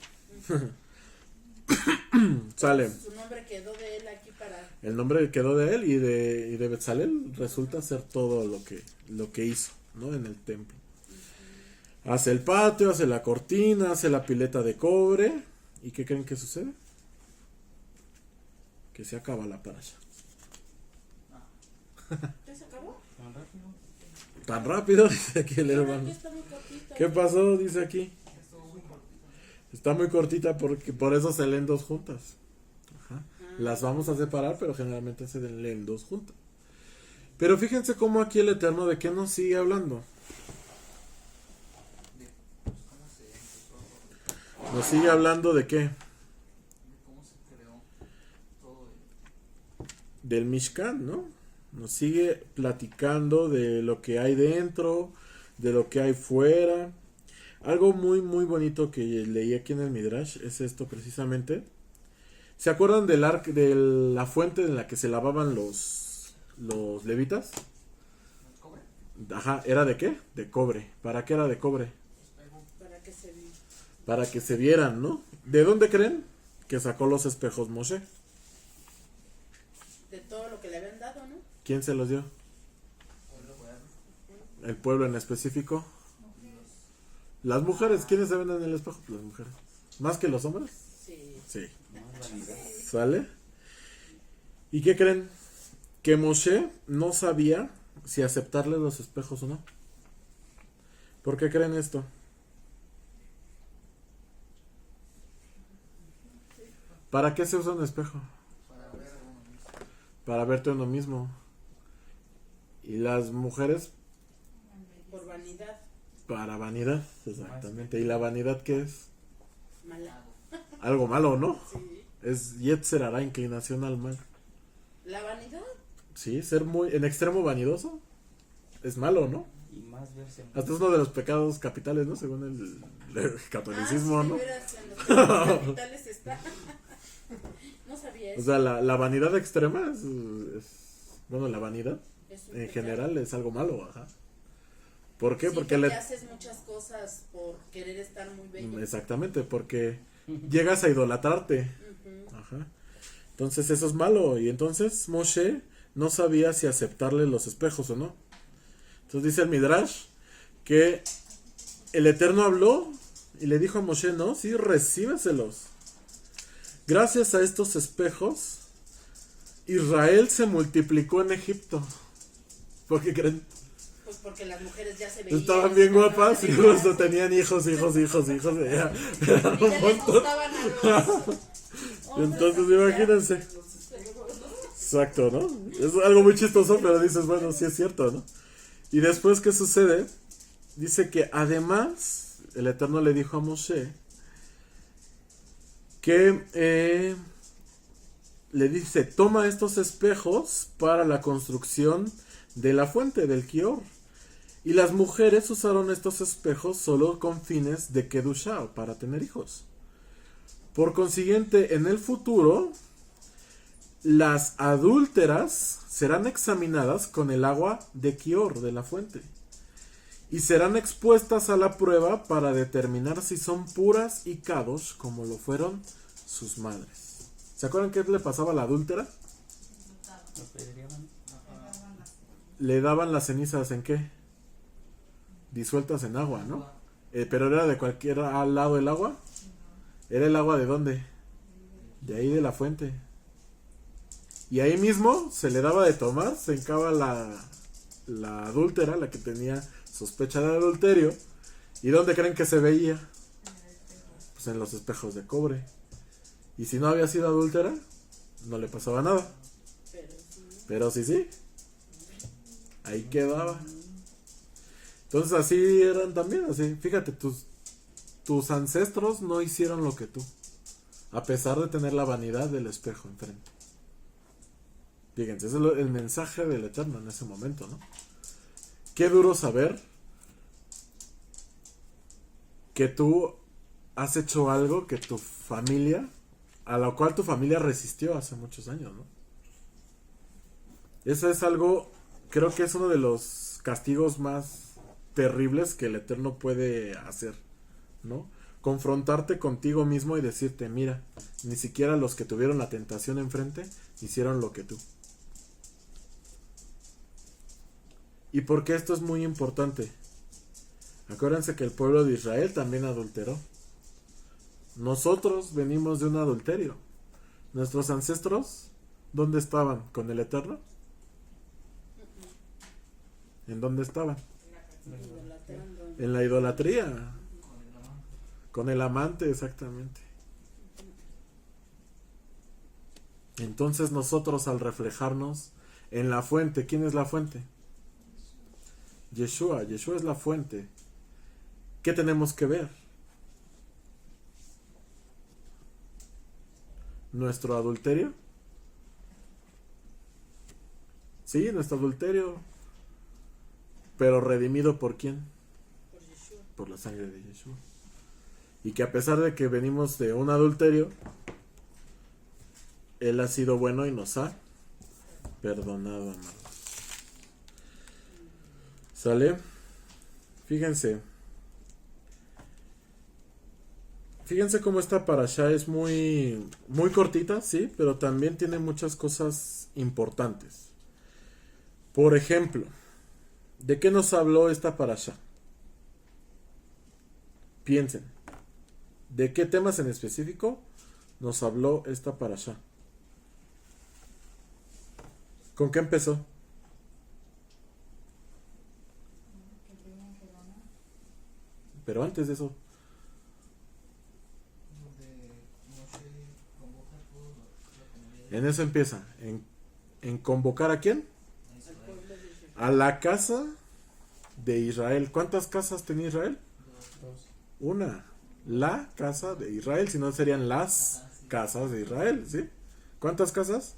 Sale. Su nombre quedó de él aquí para... El nombre quedó de él y de Betzalel resulta ser todo lo que hizo, ¿no? En el templo. Hace el patio, hace la cortina, hace la pileta de cobre. ¿Y qué creen que sucede? Que se acaba la parasha. ¿Ya se acabó? Tan rápido, dice aquí el Pero hermano. aquí está muy cortita. ¿Qué pasó? Dice aquí. Estuvo muy cortito. Está muy cortita porque por eso se leen 2 juntas. Ajá. Las vamos a separar, pero generalmente se leen dos juntas. Pero fíjense cómo aquí el Eterno de qué nos sigue hablando. De pues, cómo se empezó, Nos sigue hablando de qué. de cómo se creó todo Del Mishkan, ¿no? Nos sigue platicando de lo que hay dentro, de lo que hay fuera. Algo muy muy bonito que leí aquí en el Midrash es esto precisamente. ¿Se acuerdan del de la fuente en la que se lavaban los levitas? el cobre. Ajá, ¿era de qué? De cobre. ¿Para qué era de cobre? Para que se vea. Para que se vieran, ¿no? ¿De dónde creen que sacó los espejos Moshe? De todo lo que le habían dado, ¿no? ¿Quién se los dio? ¿El pueblo en específico? Las mujeres, ¿quiénes se ven en el espejo? Las mujeres. ¿Más que los hombres? Sí. Sí. Más vanidad. ¿Sale? ¿Y qué creen? Que Moshe no sabía si aceptarle los espejos o no. ¿Por qué creen esto? ¿Para qué se usa un espejo? Para ver a uno mismo. Para verte uno mismo. Y las mujeres Por vanidad. para vanidad, exactamente. ¿Y la vanidad qué es? Mala. Algo malo, ¿no? Sí. Es Yetzer Hara, inclinación al mal. La vanidad. Sí, ser muy en extremo vanidoso es malo, ¿no? Y más verse. Hasta es uno de los pecados capitales, ¿no? Según el catolicismo, sí, ¿no? de veras, en los pecados capitales está. No sabía O eso. sea, la vanidad extrema bueno, la vanidad Es un en pecado. general es algo malo, ajá. ¿Por qué? Sí, Porque haces muchas cosas por querer estar muy bello. exactamente, porque llegas a idolatrarte. Ujú. Ajá. Entonces eso es malo. Y entonces Moshe no sabía si aceptarle los espejos o no. Entonces dice el Midrash que el Eterno habló y le dijo a Moshe, no, sí, recíbeselos. Gracias a estos espejos, Israel se multiplicó en Egipto. ¿Por qué creen? Pues porque las mujeres ya se veían. Estaban bien estaban guapas y arregladas. justo tenían hijos. Ya, Y ya les gustaban a los hombres. Entonces imagínense. Exacto, ¿no? Es algo muy chistoso, pero dices, bueno, sí es cierto, ¿no? Y después, ¿qué sucede? Dice que además, el Eterno le dijo a Moshe que le dice, toma estos espejos para la construcción de la fuente del Kior. Y las mujeres usaron estos espejos solo con fines de Kedushá, para tener hijos. Por consiguiente, en el futuro, las adúlteras serán examinadas con el agua de Kior, de la fuente, y serán expuestas a la prueba para determinar si son puras y kadosh como lo fueron sus madres. ¿Se acuerdan qué le pasaba a la adúltera? Lo apedreaban. Le daban las cenizas ¿en qué? Disueltas en agua, ¿no? Pero era de cualquier lado el agua. ¿Era el agua de dónde? De ahí de la fuente. Y ahí mismo se le daba de tomar, se hincaba la adúltera, la que tenía sospecha de adulterio. ¿Y dónde creen que se veía? Pues en los espejos de cobre. Y si no había sido adúltera, no le pasaba nada. Pero sí. Ahí quedaba. Entonces así eran también, así. Fíjate, tus ancestros no hicieron lo que tú, a pesar de tener la vanidad del espejo enfrente. Fíjense, ese es el mensaje del Eterno en ese momento, ¿no? Qué duro saber que tú has hecho algo que tu familia, a lo cual tu familia resistió hace muchos años, ¿no? Eso es algo, creo que es uno de los castigos más terribles que el Eterno puede hacer, ¿no? Confrontarte contigo mismo y decirte, mira, ni siquiera los que tuvieron la tentación enfrente hicieron lo que tú. ¿Y por qué esto es muy importante? Acuérdense que el pueblo de Israel también adulteró. Nosotros venimos de un adulterio. Nuestros ancestros, ¿dónde estaban? ¿Con el Eterno? ¿En dónde estaban? En la idolatría. Con el amante, exactamente. Entonces nosotros al reflejarnos en la fuente, ¿quién es la fuente? Yeshua es la fuente. ¿Qué tenemos que ver? ¿Nuestro adulterio? Sí, nuestro adulterio. Pero redimido ¿por quién? Por Yeshua. Por la sangre de Yeshua. Y que a pesar de que venimos de un adulterio, Él ha sido bueno y nos ha perdonado, amados. ¿Sale? Fíjense. Fíjense cómo esta parashá es muy cortita, sí, pero también tiene muchas cosas importantes. Por ejemplo, ¿de qué nos habló esta parashá? Piensen. ¿De qué temas en específico nos habló esta parashá? ¿Con qué empezó? Pero antes de eso, Donde Moshe convoca a toda la comunidad en eso empieza. En convocar ¿a quién? de Al Israel. pueblo de Yeshua. A la casa de Israel. ¿Cuántas casas tenía Israel? Dos. Una. La casa de Israel. Si no serían las Ajá, sí. casas de Israel, ¿sí? ¿Cuántas casas?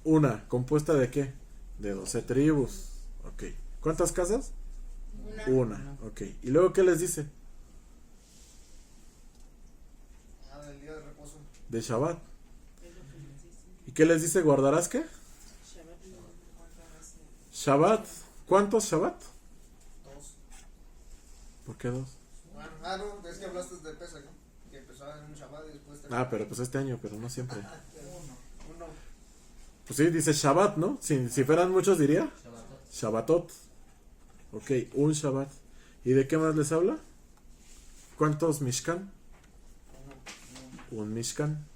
Una. Una. ¿Compuesta de qué? De 12 tribus. Ok. ¿Cuántas casas? Una. Ok. ¿Y luego qué les dice? Ah, del día de reposo. De Shabbat. Es lo que nos dice. ¿Y qué les dice? ¿Guardarás qué? Shabbat. Shabbat. ¿Cuántos Shabbat? 2. ¿Por qué dos? Bueno, no, es que hablaste de Pesach, ¿no? Que empezaba en un Shabbat y después Ah, pero pues este año, pero no siempre. uno. Pues sí, dice Shabbat, ¿no? Si fueran muchos diría Shabbatot. Shabbatot. Ok, un Shabbat. ¿Y de qué más les habla? ¿Cuántos Mishkan? Un Mishkan.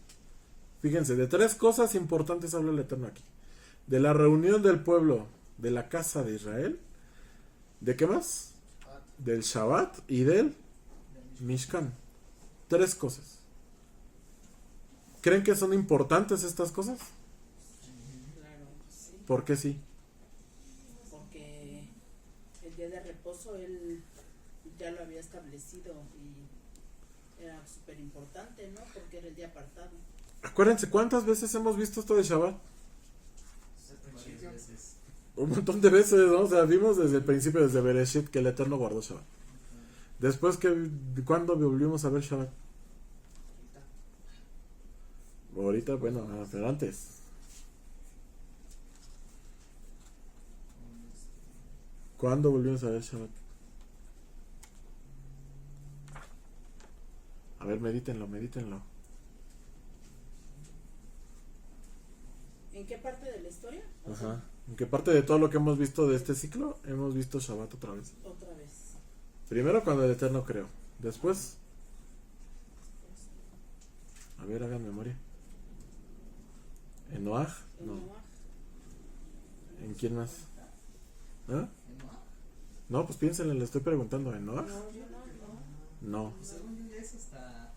Fíjense, de 3 cosas importantes habla el Eterno aquí. De la reunión del pueblo de la casa de Israel. ¿De qué más? Del Shabbat y del Mishkan. 3 cosas. ¿Creen que son importantes estas cosas? Claro, sí. ¿Por qué sí? Porque el día de reposo él ya lo había establecido y era súper importante, ¿no? Porque era el día apartado. Acuérdense, ¿cuántas veces hemos visto esto de Shabbat? Varias veces. Un montón de veces, ¿no? O sea, vimos desde el principio, desde Bereshit, que el Eterno guardó Shabbat. Después, ¿cuándo volvimos a ver Shabbat? Ahorita, bueno, pero antes. ¿Cuándo volvimos a ver Shabbat? A ver, medítenlo. ¿En qué parte de la historia? Ajá. ¿En qué parte de todo lo que hemos visto de este ciclo hemos visto Shabbat otra vez? Otra vez. Primero cuando el Eterno creó. Después, a ver, hagan memoria. ¿En Noaj? En No. Noaj. ¿En quién más? ¿Ah? ¿En Moab? No, pues piénsenle, le estoy preguntando. ¿En Noaj? No, yo no. No. Según yo ya es Hasta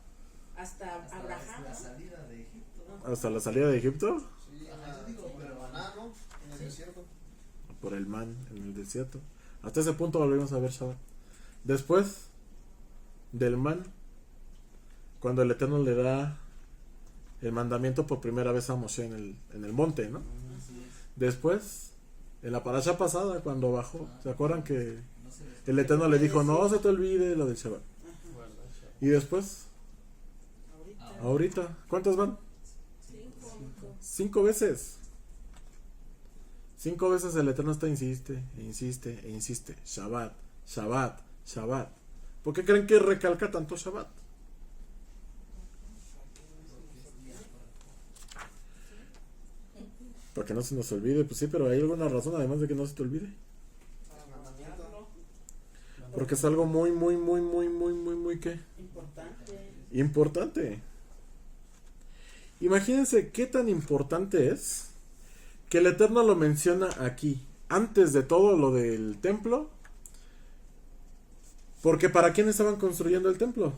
hasta Abraham. la ¿no? salida de Egipto. ¿Hasta la salida de Egipto? Sí, Ajá, yo digo, pero maná, ¿no? En el Sí. desierto. Por el man en el desierto. Hasta ese punto volvimos a ver Shabbat. Después del man, cuando el Eterno le da el mandamiento por primera vez a Moshe en el monte, ¿no? así es. Después, en la parasha pasada, cuando bajó, ¿se acuerdan que No se les el Eterno le dijo, no se te olvide lo del Shabbat? Ajá. Guarda Shabbat. Y después, Ahorita. ahorita, ¿cuántas van? 5. 5 veces. 5 veces el Eterno está insiste, e insiste, e insiste. Shabbat, Shabbat, Shabbat. ¿Por qué creen que recalca tanto Shabbat? Para que no se nos olvide. Pues sí, pero hay alguna razón además de que no se te olvide. Para el mandamiento. Porque es algo muy, muy, muy, muy, muy, muy, muy, ¿qué? Importante. Importante. Imagínense qué tan importante es que el Eterno lo menciona aquí, antes de todo lo del templo. Porque ¿para quién estaban construyendo el templo?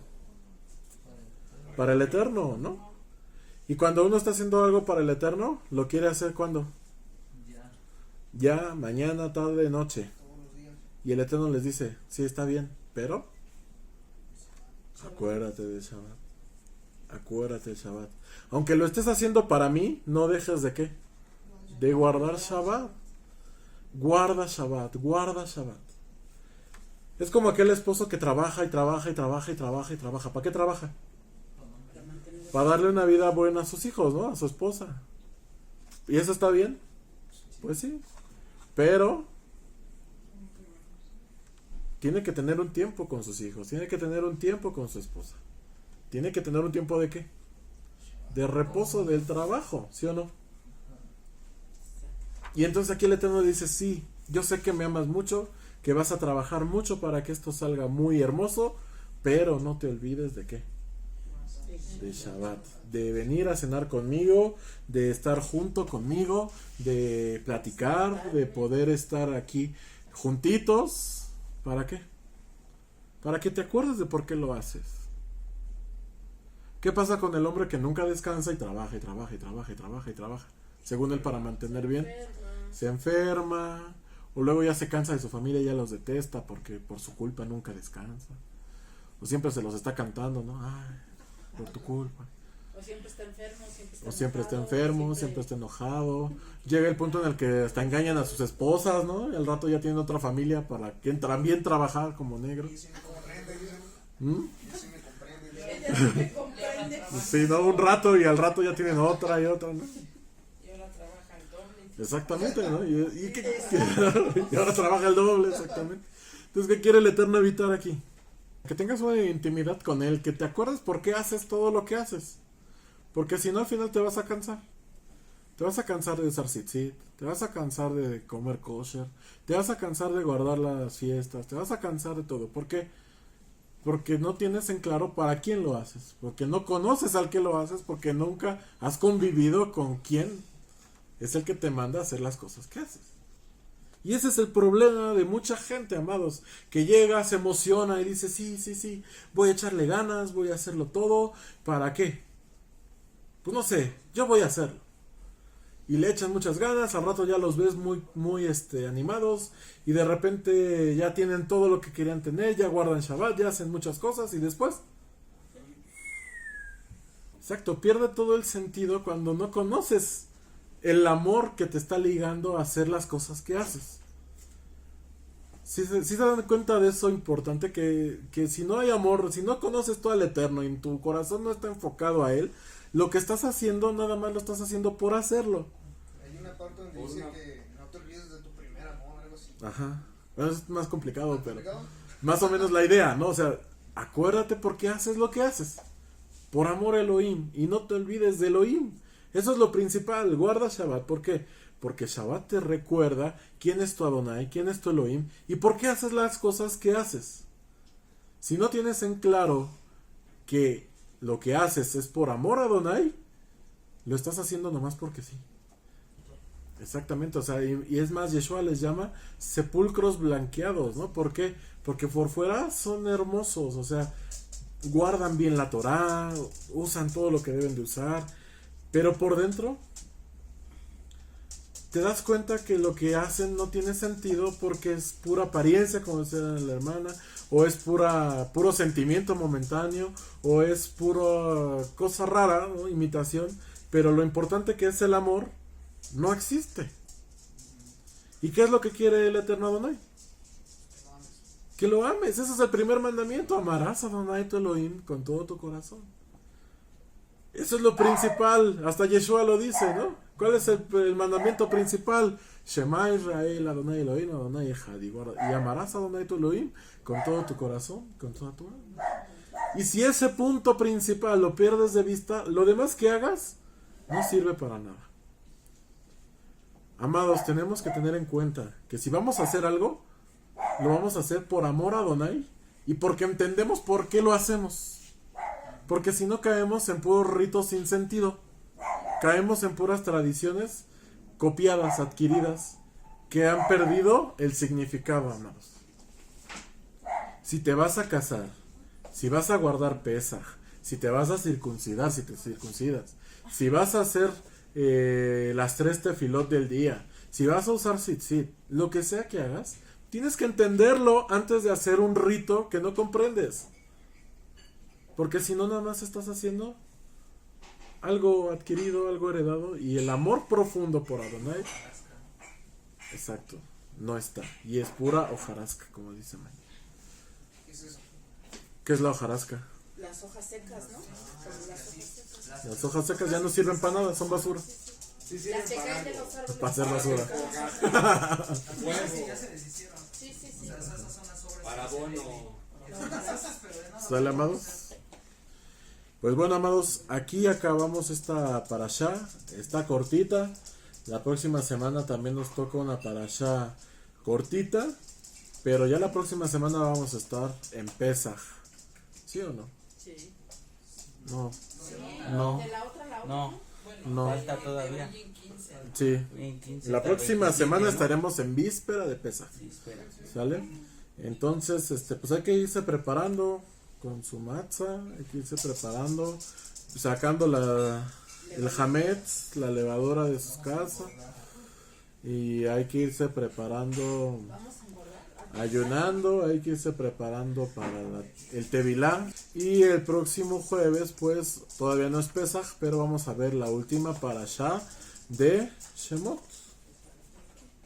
Para el Eterno, ¿no? Y cuando uno está haciendo algo para el Eterno, lo quiere hacer cuando? Ya. Ya, mañana, tarde, noche. Todos los días. Y el Eterno les dice, sí, está bien, pero acuérdate del Shabbat. Acuérdate del Shabbat. Aunque lo estés haciendo para mí, no dejes de qué? De guardar Shabbat. Guarda Shabbat, guarda Shabbat. Es como aquel esposo que trabaja y trabaja y trabaja y trabaja y trabaja. ¿Para qué trabaja? Para mantener Para darle una vida buena a sus hijos, ¿no? A su esposa. ¿Y eso está bien? Pues sí. Pero tiene que tener un tiempo con sus hijos. Tiene que tener un tiempo con su esposa. Tiene que tener un tiempo de qué? De reposo del trabajo, ¿sí o no? Y entonces aquí el Eterno dice, sí, yo sé que me amas mucho, que vas a trabajar mucho para que esto salga muy hermoso, pero no te olvides de qué? De Shabbat, de venir a cenar conmigo, de estar junto conmigo, de platicar, de poder estar aquí juntitos. ¿Para qué? Para que te acuerdes de por qué lo haces. ¿Qué pasa con el hombre que nunca descansa y trabaja y trabaja y trabaja y trabaja y trabaja? Según él, para mantener bien, se enferma, o luego ya se cansa de su familia y ya los detesta porque por su culpa nunca descansa. O siempre se los está cantando, ¿no? Ay, por tu culpa. O siempre está enfermo, O siempre está enfermo, siempre está enojado. enojado. Llega el punto en el que hasta engañan a sus esposas, ¿no? Y al rato ya tienen otra familia para que también trabajar como negro. Y si me comprende, dice. ¿Mm? Y si me comprende, dice. Ella sí me comprende. Sí, ¿no? Un rato y al rato ya tienen otra y otra, ¿no? Y ahora trabaja el doble. Exactamente, ¿no? Y ahora trabaja el doble, exactamente. Entonces, ¿qué quiere el Eterno evitar aquí? Que tengas una intimidad con Él, que te acuerdes por qué haces todo lo que haces. Porque si no, al final te vas a cansar. Te vas a cansar de usar tzitzit, te vas a cansar de comer kosher, te vas a cansar de guardar las fiestas, te vas a cansar de todo. ¿Por qué? Porque no tienes en claro para quién lo haces, porque no conoces al que lo haces, porque nunca has convivido con quién es el que te manda a hacer las cosas que haces. Y ese es el problema de mucha gente, amados, que llega, se emociona y dice, sí, voy a echarle ganas, voy a hacerlo todo. ¿Para qué? Pues no sé, yo voy a hacerlo. Y le echan muchas ganas, al rato ya los ves muy animados, y de repente ya tienen todo lo que querían tener, ya guardan Shabbat, ya hacen muchas cosas, y después... Exacto, pierde todo el sentido cuando no conoces el amor que te está ligando a hacer las cosas que haces. Si se dan cuenta de eso importante, que si no hay amor, si no conoces todo al Eterno y en tu corazón no está enfocado a Él, lo que estás haciendo nada más lo estás haciendo por hacerlo. Hay una parte donde dice que no te olvides de tu primer amor, algo así. Ajá. Bueno, es más complicado, pero ¿Complicado? más o menos la idea, ¿no? O sea, acuérdate por qué haces lo que haces. Por amor a Elohim. Y no te olvides de Elohim. Eso es lo principal. Guarda Shabbat. ¿Por qué? Porque Shabbat te recuerda quién es tu Adonai, quién es tu Elohim y por qué haces las cosas que haces. Si no tienes en claro que lo que haces es por amor a Adonai, lo estás haciendo nomás porque sí. Exactamente, o sea, y es más, Yeshua les llama sepulcros blanqueados, ¿no? ¿Por qué? Porque por fuera son hermosos, o sea, guardan bien la Torá, usan todo lo que deben de usar, pero por dentro te das cuenta que lo que hacen no tiene sentido porque es pura apariencia, como decía la hermana, o es puro sentimiento momentáneo, o es pura cosa rara, ¿no? Imitación, pero lo importante que es el amor no existe. ¿Y qué es lo que quiere el Eterno Adonai? Que lo ames. Ese es el primer mandamiento. Amarás a Adonai tu Elohim con todo tu corazón. Eso es lo principal. Hasta Yeshua lo dice, ¿no? ¿Cuál es el mandamiento principal? Shema Israel, Adonai Elohim, Adonai Echad. Y amarás a Adonai tu Elohim con todo tu corazón, con toda tu alma. Y si ese punto principal lo pierdes de vista, lo demás que hagas no sirve para nada. Amados, tenemos que tener en cuenta que si vamos a hacer algo, lo vamos a hacer por amor a Adonai y porque entendemos por qué lo hacemos. Porque si no caemos en puros ritos sin sentido, caemos en puras tradiciones copiadas, adquiridas, que han perdido el significado, amados. Si te vas a casar, si vas a guardar Pesaj, Si te vas a circuncidar, si te circuncidas. Si vas a hacer las 3 tefilot del día. Si vas a usar tzitzit. Lo que sea que hagas, tienes que entenderlo antes de hacer un rito que no comprendes. Porque si no, nada más estás haciendo algo adquirido, algo heredado. Y el amor profundo por Adonai, exacto, no está. Y es pura hojarasca, como dice May. ¿Qué es eso? ¿Qué es la hojarasca? Las hojas secas, ¿no? Como las hojas secas. Las hojas secas ya no sirven para nada, son basura. Sí, sí, Las que caen de los árboles. Para hacer basura. Sí, ya se deshicieron. Sí, sí, O sí. sea, esas son las sobras. Para abono. ¿Sale, amados? Pues bueno, amados, aquí acabamos esta parashá. Está cortita. La próxima semana también nos toca una parashá cortita. Pero ya la próxima semana vamos a estar en Pesaj. ¿Sí o no? Sí. No. Sí. No. De la otra a la otra. No, No. falta todavía. En 15. Sí. En 15, La hasta próxima 27, semana ¿no? estaremos en víspera de Pesaj. Sí, espera. ¿Sale? Entonces, pues hay que irse preparando con su matzah, hay que irse preparando, sacando el hametz, la levadura de sus casas, y hay que irse preparando, Vamos a engordar. ayunando, hay que irse preparando para el tevilá. Y el próximo jueves, pues, todavía no es Pesaj, pero vamos a ver la última parashá de Shemot.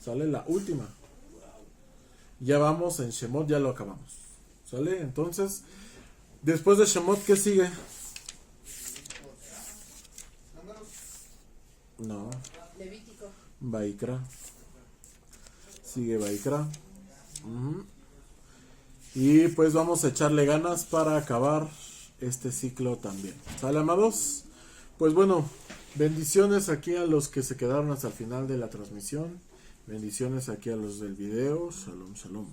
¿Sale? La última. Ya vamos en Shemot, ya lo acabamos. ¿Sale? Entonces, después de Shemot, ¿qué sigue? Números. No, Levítico. Vaikra. Sigue Vaikra. Ujú. Y pues vamos a echarle ganas para acabar este ciclo también. ¿Sale, amados? Pues bueno, bendiciones aquí a los que se quedaron hasta el final de la transmisión. Bendiciones aquí a los del video. Shalom, shalom.